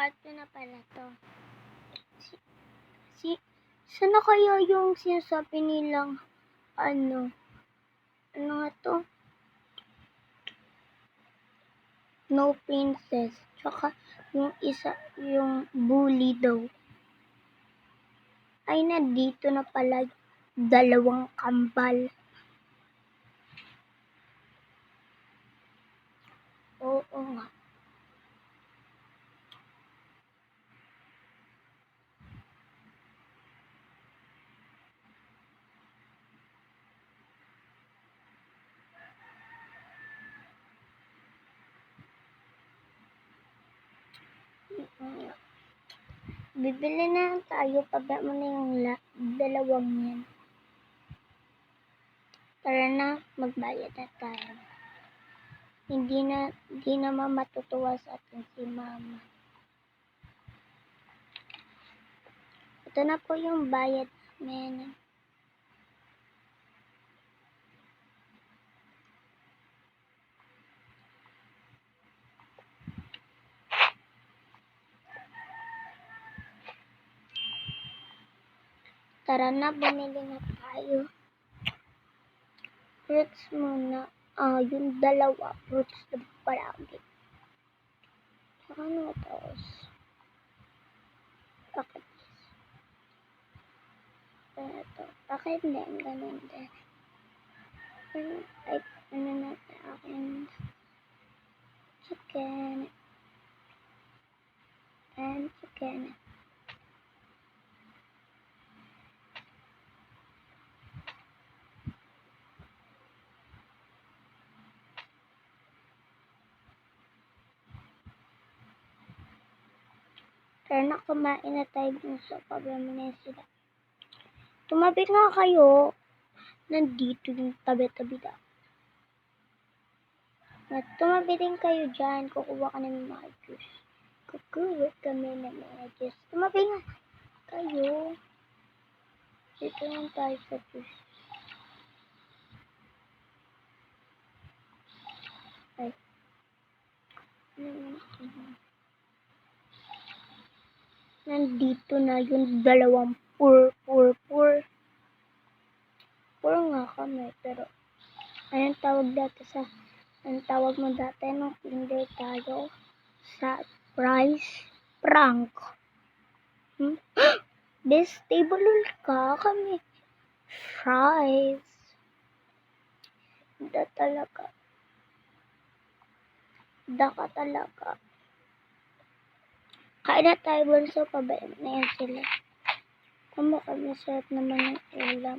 Part 2 na pala to. Sana kaya yung sinasabi nilang ano nga to? No princess. Tsaka yung isa, yung bully daw. Ay, nandito na pala dalawang kambal. Oo nga. Bibili na lang tayo. Pabaya mo na yung dalawang yan. Tara na, magbayad na tayo. Hindi na matutuwa sa atin si mama. Ito na po yung bayad namin. Tara na, bumili na tayo. Fruits muna. Yung dalawa. Fruits na palagi. Saka ano tapos? Bakit? Ito. Bakit din? Ganun din. Ay, ano natin akin? Chicken. And chicken. Tara na, kumain na tayo dun sa pabili na sila. Tumabi nga kayo. Nandito yung tabi-tabi na. Tumabi din kayo dyan. Kukuha ka ng mga juice. Kukuha kami ng mga juice. Tumabi nga kayo. Dito lang tayo sa juice. Ay. Nandito na yung dalawang pur. Pur nga kami, pero anong tawag mo dati nung hindi tayo sa price prank? Bestable ka kami. Fries. Da talaga. Daka talaga. Kain na tayo bunso, pabayaan na yan sila. Masarap naman yung ulam.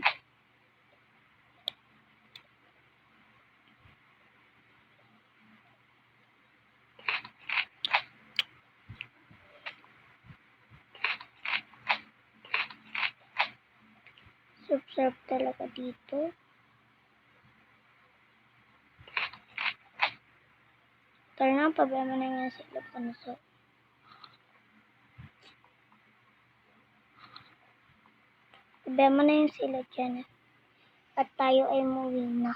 Sarap talaga dito. Tara na, pabayaan mo na nga sila bunso. Pabayaan mo na yung sila dyan. At tayo ay umuwi na.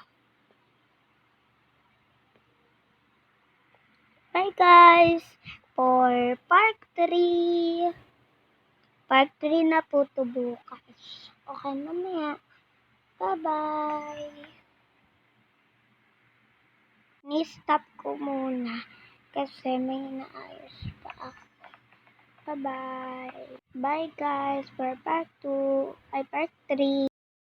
Bye guys! For part 3. Part 3 na po to bukas. Okay, mamaya. Bye-bye! Ni-stop ko muna kasi may inaayos pa ako. Bye-bye! Bye guys! For part 2. Ay, part 3.